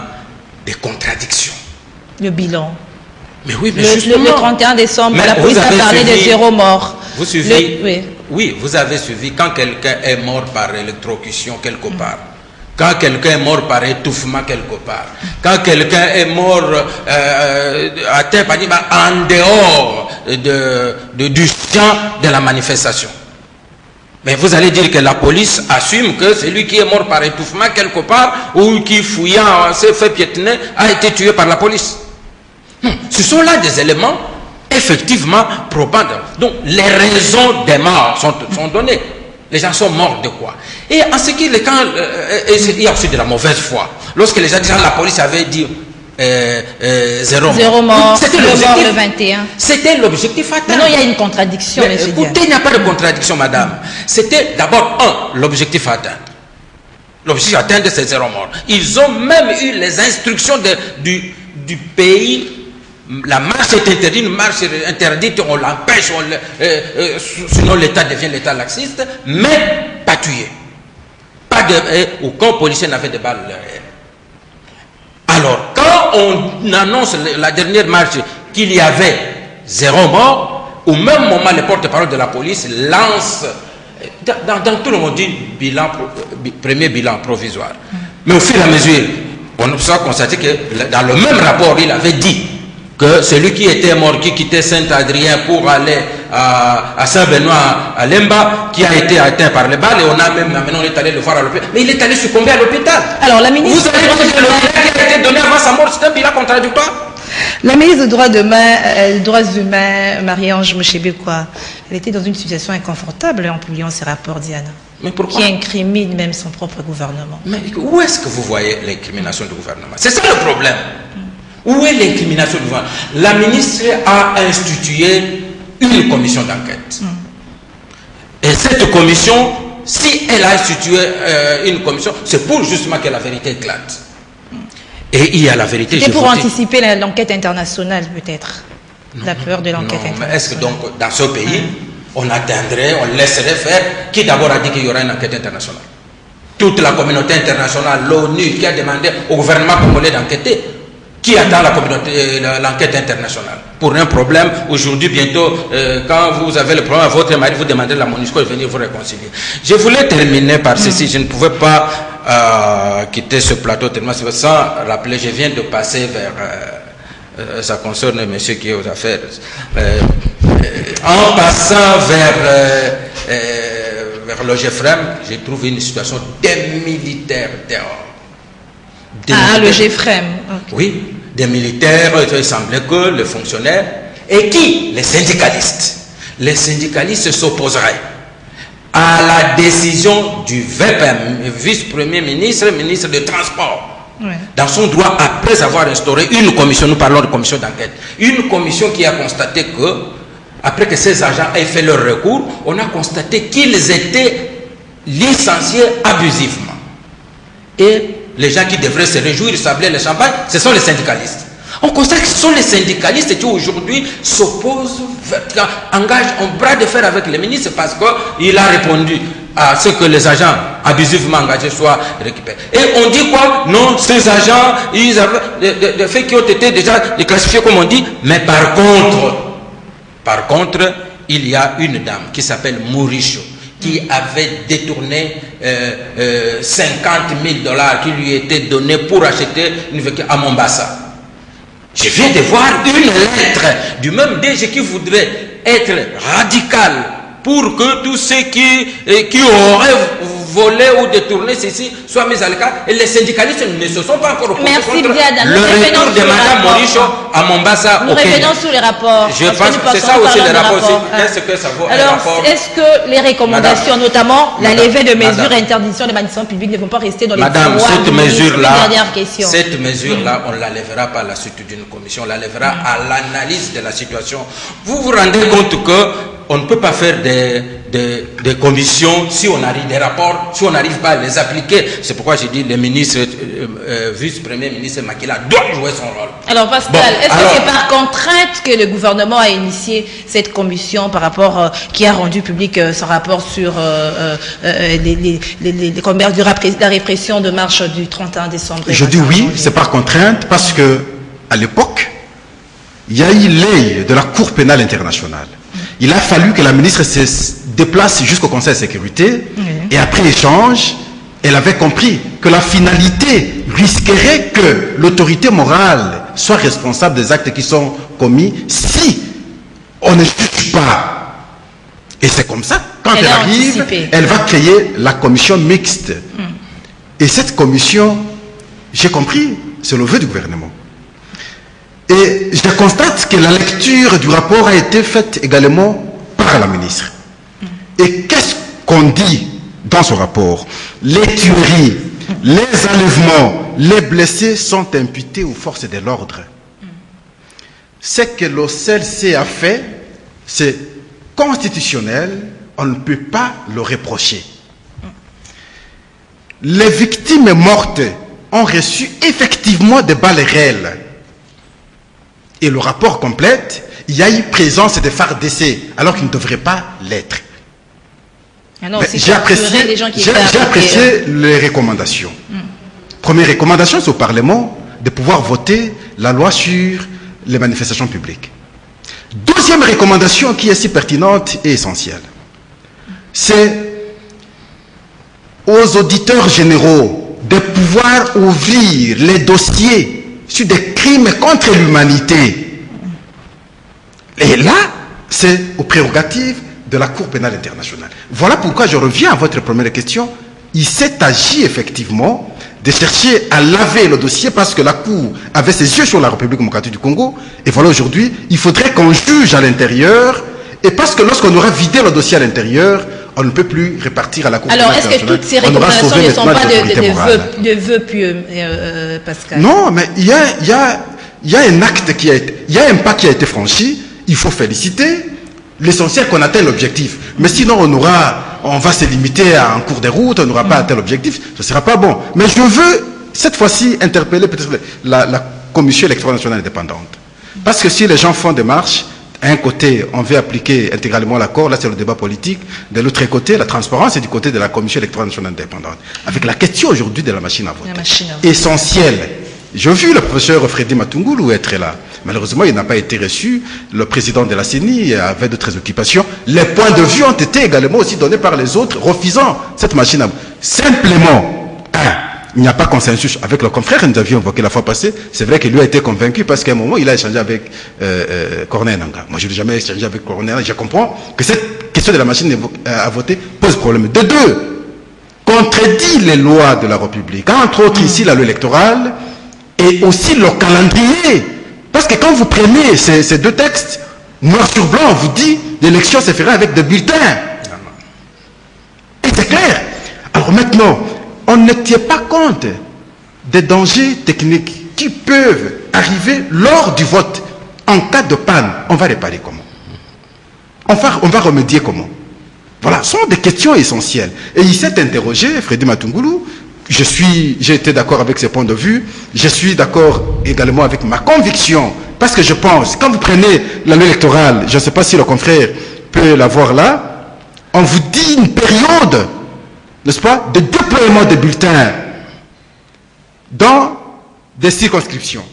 de contradiction. Le bilan. Mais oui, mais le 31 décembre, la police a parlé de 0 morts. Vous suivez? Oui, vous avez suivi quand quelqu'un est mort par électrocution quelque part, quand quelqu'un est mort par étouffement quelque part, quand quelqu'un est mort à terre en dehors du champ de la manifestation. Mais vous allez dire que la police assume que celui qui est mort par étouffement quelque part ou qui fouillant s'est fait piétiner a été tué par la police. Non, ce sont là des éléments effectivement probants. Donc les raisons des morts sont données. Les gens sont morts de quoi? Et en ce qui est quand il y a aussi de la mauvaise foi. Lorsque les gens disent la police avait dit 0 mort. C'était le 21. C'était l'objectif atteint. Maintenant, il y a une contradiction. Mais, écoutez, il n'y a pas de contradiction, madame. C'était d'abord l'objectif atteint. L'objectif atteint, c'est 0 mort. Ils ont même eu les instructions du pays. La marche est interdite, une marche interdite, on l'empêche, sinon l'État devient l'État laxiste, mais pas tué. Aucun policier n'avait de balles. Alors, quand on annonce la dernière marche qu'il y avait 0 mort, au même moment, les porte-parole de la police lancent, dans tout le monde dit premier bilan provisoire. Mais au fur et à mesure, on a constaté que dans le même rapport, il avait dit que celui qui était mort, qui quittait Saint-Adrien pour aller à Saint-Benoît, à Lemba, qui a été atteint par les balles, et maintenant on est allé le voir à l'hôpital. Mais il est allé succomber à l'hôpital. Alors la ministre... Vous avez dit que le bilan qui a été donné avant sa mort, c'est un bilan contradictoire. La ministre des Droits humains, Marie-Ange Mouchébekwa, elle était dans une situation inconfortable en publiant ses rapports, Diana. Mais pourquoi? Qui incrimine même son propre gouvernement. Mais où est-ce que vous voyez l'incrimination du gouvernement? C'est ça le problème. Où est l'incrimination du gouvernement? La ministre a institué une commission d'enquête. Et cette commission, si elle a institué une commission, c'est pour justement que la vérité éclate. Et il y a la vérité. C'est pour anticiper l'enquête internationale, peut-être. La peur de l'enquête internationale. Mais est-ce que donc, dans ce pays, on attendrait, on laisserait faire? Qui d'abord a dit qu'il y aura une enquête internationale? Toute la communauté internationale, l'ONU, qui a demandé au gouvernement congolais d'enquêter. Qui attend l'enquête internationale? Pour un problème, aujourd'hui, bientôt, quand vous avez le problème à votre mari, vous demandez la MONUSCO de venir vous réconcilier. Je voulais terminer par ceci. Je ne pouvais pas quitter ce plateau tellement sans rappeler. Je viens de passer vers... ça concerne monsieur qui est aux affaires. En passant vers le GFREM, j'ai trouvé une situation des militaires dehors. Le GFREM. Okay. Oui, des militaires, il semblait que les fonctionnaires, et qui? Les syndicalistes. Les syndicalistes s'opposeraient à la décision du VPM, vice-premier ministre, ministre des Transports, dans son droit, après avoir instauré une commission, nous parlons de commission d'enquête, une commission qui a constaté que, après que ces agents aient fait leur recours, on a constaté qu'ils étaient licenciés abusivement. Et les gens qui devraient se réjouir, sabler le champagne, ce sont les syndicalistes. On constate que ce sont les syndicalistes qui aujourd'hui s'opposent, engagent un bras de fer avec les ministres parce qu'il a répondu à ce que les agents abusivement engagés soient récupérés. Et on dit quoi? Non, ces agents, ils avaient des faits qui ont été déjà déclassifiés comme on dit, mais par contre, il y a une dame qui s'appelle Mouricho, qui avait détourné 50 000 $ qui lui étaient donnés pour acheter une voiture à Mombasa. Je viens de voir une lettre du même DG qui voudrait être radical pour que tous ceux qui auraient volé ou détourné ceci soient mis à l'écart. Et les syndicalistes ne se sont pas encore opposés contre le retour de Mme Mouricho à Mombasa. Nous revenons sur les rapports. Je pense que c'est ça aussi les rapports. Qu'est-ce que ça vaut? Alors, est-ce que les recommandations, notamment la levée de mesures et interdiction des manifestations publiques, ne vont pas rester dans les tiroirs? Cette mesure-là, on ne la lèvera pas à la suite d'une commission, on la lèvera à l'analyse de la situation. Vous vous rendez compte que on ne peut pas faire des commissions si on arrive des rapports, si on n'arrive pas à les appliquer. C'est pourquoi j'ai dit le ministre, vice-premier ministre Makila doit jouer son rôle. Alors Pascal, est-ce que c'est par contrainte que le gouvernement a initié cette commission par rapport, qui a rendu public son rapport sur la répression de marche du 31 décembre? Je dis oui, c'est par contrainte parce que à l'époque, il y a eu l'œil de la Cour pénale internationale. Il a fallu que la ministre se déplace jusqu'au Conseil de sécurité et après échange, elle avait compris que la finalité risquerait que l'autorité morale soit responsable des actes qui sont commis si on ne juge pas. Et c'est comme ça, quand elle arrive, elle va créer la commission mixte. Et cette commission, j'ai compris, c'est le vœu du gouvernement. Et je constate que la lecture du rapport a été faite également par la ministre. Et qu'est-ce qu'on dit dans ce rapport? Les tueries, les enlèvements, les blessés sont imputés aux forces de l'ordre. Ce que l'OCLC a fait, c'est constitutionnel, on ne peut pas le reprocher. Les victimes mortes ont reçu effectivement des balles réelles. Et le rapport complète, il y a eu présence de FARDC, alors qu'il ne devrait pas l'être. J'ai apprécié les recommandations. Première recommandation, c'est au Parlement de pouvoir voter la loi sur les manifestations publiques. Deuxième recommandation qui est si pertinente et essentielle, c'est aux auditeurs généraux de pouvoir ouvrir les dossiers sur des crimes contre l'humanité. Et là, c'est aux prérogatives de la Cour pénale internationale. Voilà pourquoi je reviens à votre première question. Il s'est agi effectivement de chercher à laver le dossier parce que la Cour avait ses yeux sur la République démocratique du Congo. Et voilà, aujourd'hui, il faudrait qu'on juge à l'intérieur. Et parce que lorsqu'on aura vidé le dossier à l'intérieur, on ne peut plus répartir à la Cour pénale internationale. Alors, est-ce que toutes ces recommandations ne sont pas de vœux pieux, Pascal? Non, mais il y il y a un acte qui a été, il y a un pas qui a été franchi, il faut féliciter. L'essentiel qu'on atteigne l'objectif. Mais sinon, on va se limiter à un cours de route, on n'aura pas atteint l'objectif, ce ne sera pas bon. Mais je veux, cette fois-ci, interpeller peut-être la Commission électorale nationale indépendante. Parce que si les gens font des marches, d'un côté, on veut appliquer intégralement l'accord, là c'est le débat politique, de l'autre côté, la transparence est du côté de la Commission électorale nationale indépendante. Avec la question aujourd'hui de la machine à voter. Essentielle. J'ai vu le professeur Freddy Matungulu être là. Malheureusement, il n'a pas été reçu. Le président de la CENI avait d'autres occupations. Les points de vue ont été également aussi donnés par les autres, refusant cette machine à voter. Simplement, il n'y a pas consensus avec le confrère que nous avions évoqué la fois passée. C'est vrai qu'il lui a été convaincu parce qu'à un moment, il a échangé avec Corneille Nangaa. Moi, je n'ai jamais échangé avec Corneille. Je comprends que cette question de la machine à voter pose problème. De deux, contredit les lois de la République. Entre autres, ici, la loi électorale et aussi le calendrier. Parce que quand vous prenez ces deux textes, noir sur blanc, on vous dit l'élection se fera avec des bulletins. Et c'est clair. Alors maintenant, on ne tient pas compte des dangers techniques qui peuvent arriver lors du vote. En cas de panne, on va réparer comment? On va remédier comment? Voilà, ce sont des questions essentielles. Et il s'est interrogé, Freddy Matungulu, j'ai été d'accord avec ses points de vue, je suis d'accord également avec ma conviction, parce que je pense, quand vous prenez la loi électorale, je ne sais pas si le confrère peut la voir là, on vous dit une période, n'est-ce pas, de déploiement des bulletins dans des circonscriptions.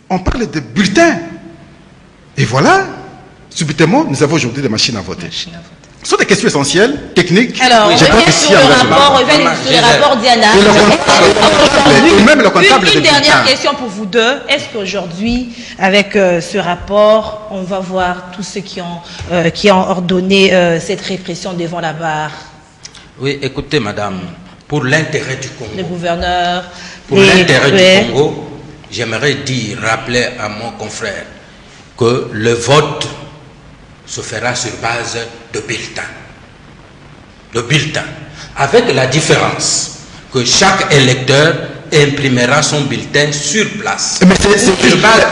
On parle de bulletins. Et voilà, subitement, nous avons aujourd'hui des machines à voter. Ce sont des questions essentielles, techniques. Alors, revenez sur le rapport Diana. Et même le comptable. Une dernière question pour vous deux. Est-ce qu'aujourd'hui, avec ce rapport, on va voir tous ceux qui ont ordonné cette répression devant la barre? Oui, écoutez, madame, pour l'intérêt du Congo. Les gouverneurs. Pour l'intérêt du Congo, j'aimerais rappeler à mon confrère que le vote se fera sur base de bulletins. De bulletins. Avec la différence que chaque électeur imprimera son bulletin sur place. Mais c'est sur base.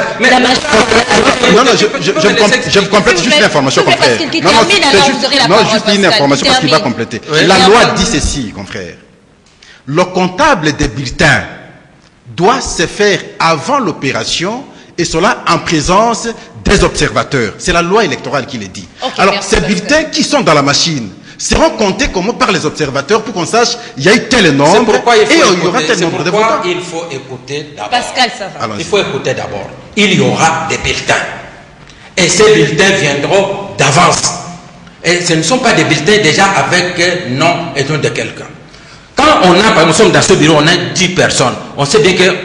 Non, je complète juste l'information, confrère. Non, juste une information parce qu'il va compléter. La loi dit ceci, confrère. Le comptable des bulletins doit se faire avant l'opération et cela en présence des observateurs. C'est la loi électorale qui le dit. Okay, alors, ces bulletins qui sont dans la machine seront comptés comment par les observateurs pour qu'on sache il y a eu tel nombre et il y aura tel nombre de votants. Il faut écouter d'abord. Pascal, ça va. Il faut écouter d'abord. Il y aura des bulletins. Et ces bulletins viendront d'avance. Et ce ne sont pas des bulletins déjà avec nom et nom de quelqu'un. Quand nous sommes dans ce bureau, on a 10 personnes. On sait bien que,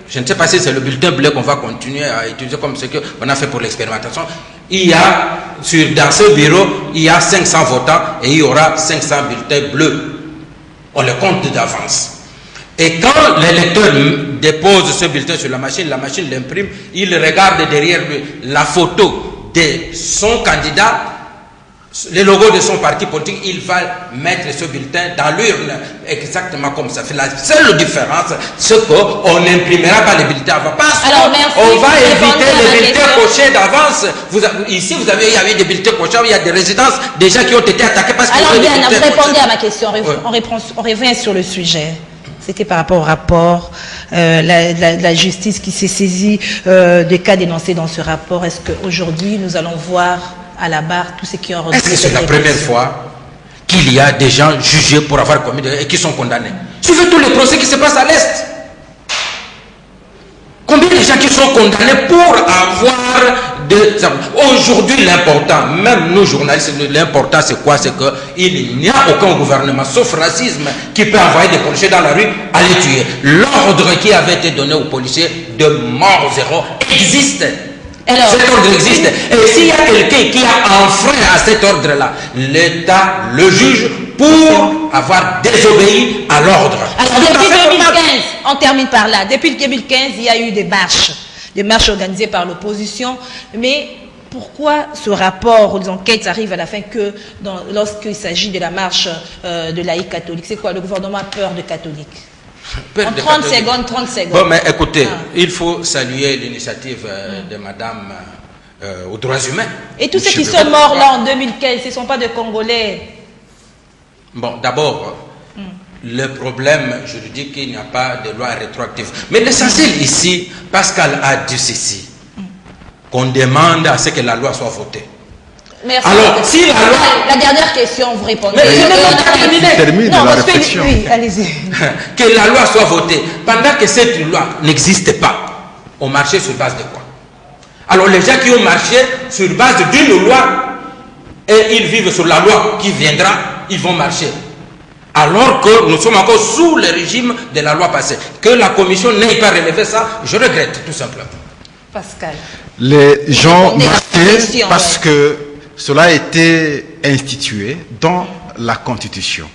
je ne sais pas si c'est le bulletin bleu qu'on va continuer à utiliser comme ce qu'on a fait pour l'expérimentation. Il y a, dans ce bureau, il y a 500 votants et il y aura 500 bulletins bleus. On les compte d'avance. Et quand l'électeur dépose ce bulletin sur la machine l'imprime, il regarde derrière lui la photo de son candidat, les logos de son parti politique, il va mettre ce bulletin dans l'urne, exactement comme ça. La seule différence, c'est qu'on n'imprimera pas les bulletins avant. Parce qu'on va éviter les bulletins cochés d'avance. Ici, il y avait des bulletins cochés, il y a des résidences déjà qui ont été attaquées parce que... Alors, Diana, vous répondez à ma question. On revient sur le sujet. C'était par rapport au rapport, la justice qui s'est saisie des cas dénoncés dans ce rapport. Est-ce qu'aujourd'hui, nous allons voir à la barre tous ceux qui ont Est-ce que c'est la première fois qu'il y a des gens jugés pour avoir commis et qui sont condamnés? Suivez tous les procès qui se passent à l'Est. Combien de gens qui sont condamnés pour avoir des... Aujourd'hui, l'important, même nous journalistes, l'important c'est quoi? C'est qu'il n'y a aucun gouvernement, sauf racisme, qui peut envoyer des policiers dans la rue à les tuer. L'ordre qui avait été donné aux policiers de mort zéro existe. Alors, cet ordre existe. Et s'il y a quelqu'un qui a enfreint à cet ordre-là, l'État le juge pour avoir désobéi à l'ordre. Alors, depuis 2015, on termine par là. Depuis 2015, il y a eu des marches organisées par l'opposition. Mais pourquoi ce rapport aux enquêtes arrive à la fin que lorsqu'il s'agit de la marche de laïcs catholiques? C'est quoi? Le gouvernement a peur de catholiques? En 30 secondes, 30 secondes. Bon, mais écoutez, il faut saluer l'initiative de Madame aux droits humains. Et tous ceux qui sont morts là en 2015, ce ne sont pas des Congolais. Bon, d'abord, le problème juridique, il n'y a pas de loi rétroactive. Mais l'essentiel ici, Pascal a dit ceci, qu'on demande à ce que la loi soit votée. Merci. Alors, si la loi... La dernière question, vous répondez. Mais termine la réflexion. Oui, allez-y. Que la loi soit votée. Pendant que cette loi n'existe pas, on marchait sur base de quoi? Alors, les gens qui ont marché sur base d'une loi, et ils vivent sur la loi qui viendra, ils vont marcher. Alors que nous sommes encore sous le régime de la loi passée. Que la commission n'ait pas relevé ça, je regrette tout simplement. Pascal. Les gens marchaient parce que cela a été institué dans la Constitution.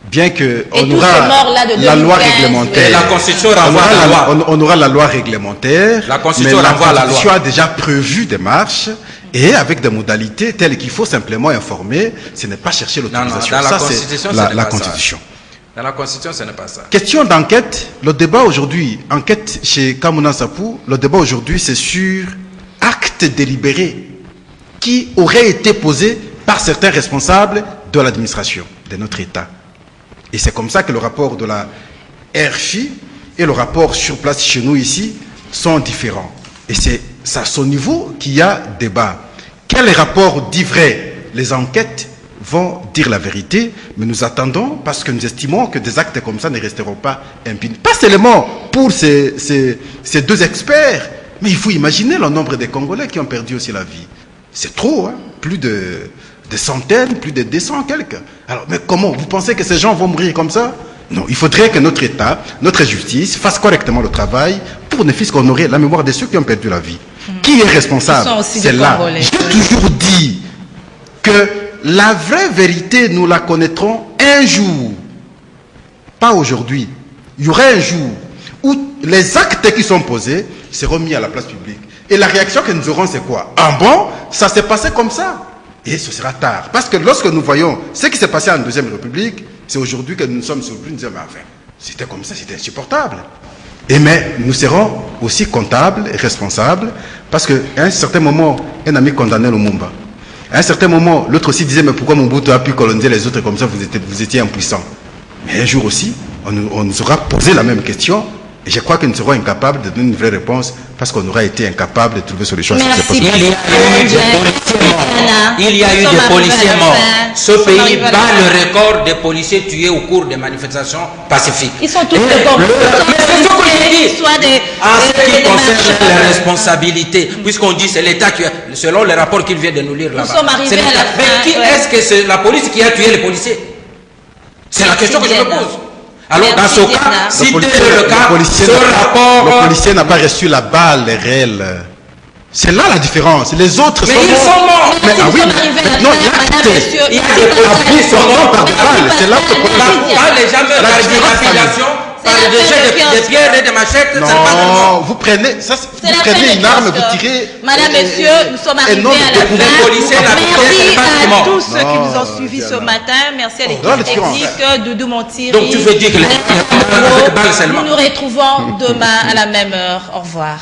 Bien qu'on aura la loi réglementaire. La Constitution renvoie à la loi. On aura la loi réglementaire. La Constitution renvoie à la loi. La Constitution a déjà prévu des marches et avec des modalités telles qu'il faut simplement informer. Ce n'est pas chercher l'autorisation. Ça, c'est la Constitution. Dans la Constitution, ce n'est pas ça. Question d'enquête. Le débat aujourd'hui, enquête chez Kamuna Sapou, le débat aujourd'hui, c'est sur actes délibérés qui auraient été posés par certains responsables de l'administration de notre État. Et c'est comme ça que le rapport de la RFI et le rapport sur place chez nous ici sont différents. Et c'est à ce niveau qu'il y a débat. Quel rapport dit vrai? Les enquêtes vont dire la vérité, mais nous attendons parce que nous estimons que des actes comme ça ne resteront pas impunis. Pas seulement pour ces deux experts, mais il faut imaginer le nombre de Congolais qui ont perdu aussi la vie. C'est trop, hein? Plus de centaines, plus de 200 quelques. Alors, mais comment? Vous pensez que ces gens vont mourir comme ça? Non, il faudrait que notre État, notre justice fasse correctement le travail pour ne fût-ce qu'honorer la mémoire de ceux qui ont perdu la vie. Qui est responsable? C'est là. J'ai toujours dit que la vraie vérité, nous la connaîtrons un jour. Pas aujourd'hui. Il y aura un jour où les actes qui sont posés seront mis à la place publique. Et la réaction que nous aurons, c'est quoi? Ah bon? Ça s'est passé comme ça? Et ce sera tard. Parce que lorsque nous voyons ce qui s'est passé en Deuxième République, c'est aujourd'hui que nous sommes surpris, nous disons, mais enfin, c'était comme ça, c'était insupportable. Et mais nous serons aussi comptables et responsables, parce qu'à un certain moment, un ami condamnait Lumumba. À un certain moment, l'autre aussi disait, mais pourquoi Mobutu a pu coloniser les autres comme ça, vous étiez impuissants. Mais un jour aussi, on nous aura posé la même question, et je crois que nous serons incapables de donner une vraie réponse, parce qu'on aura été incapable de trouver solution. Merci. Il y a eu des policiers morts. Ce pays bat le record des policiers tués au cours des manifestations pacifiques. Ils sont tous d'accord. En ce qui concerne les responsabilités, puisqu'on dit c'est l'État qui a, selon les rapports qu'il vient de nous lire là-bas. Mais qui est-ce que c'est la police qui a tué les policiers? C'est la question que je me pose. Alors, dans ce cas, si tel est le cas, le policier n'a pas reçu la balle réelle. C'est là la différence. Les autres sont morts. Mais ah oui, non, il y a des policiers sont morts par balle. C'est là que les gens meurent par dilapidation, par des jets de pierres et de machettes. Non, vous prenez une arme, vous tirez. Madame, monsieur, nous sommes arrivés à la fin. Merci à tous ceux qui nous ont suivis ce matin. Merci à l'équipe technique de Doudou Montiri. Donc tu veux dire que nous nous retrouvons demain à la même heure. Au revoir.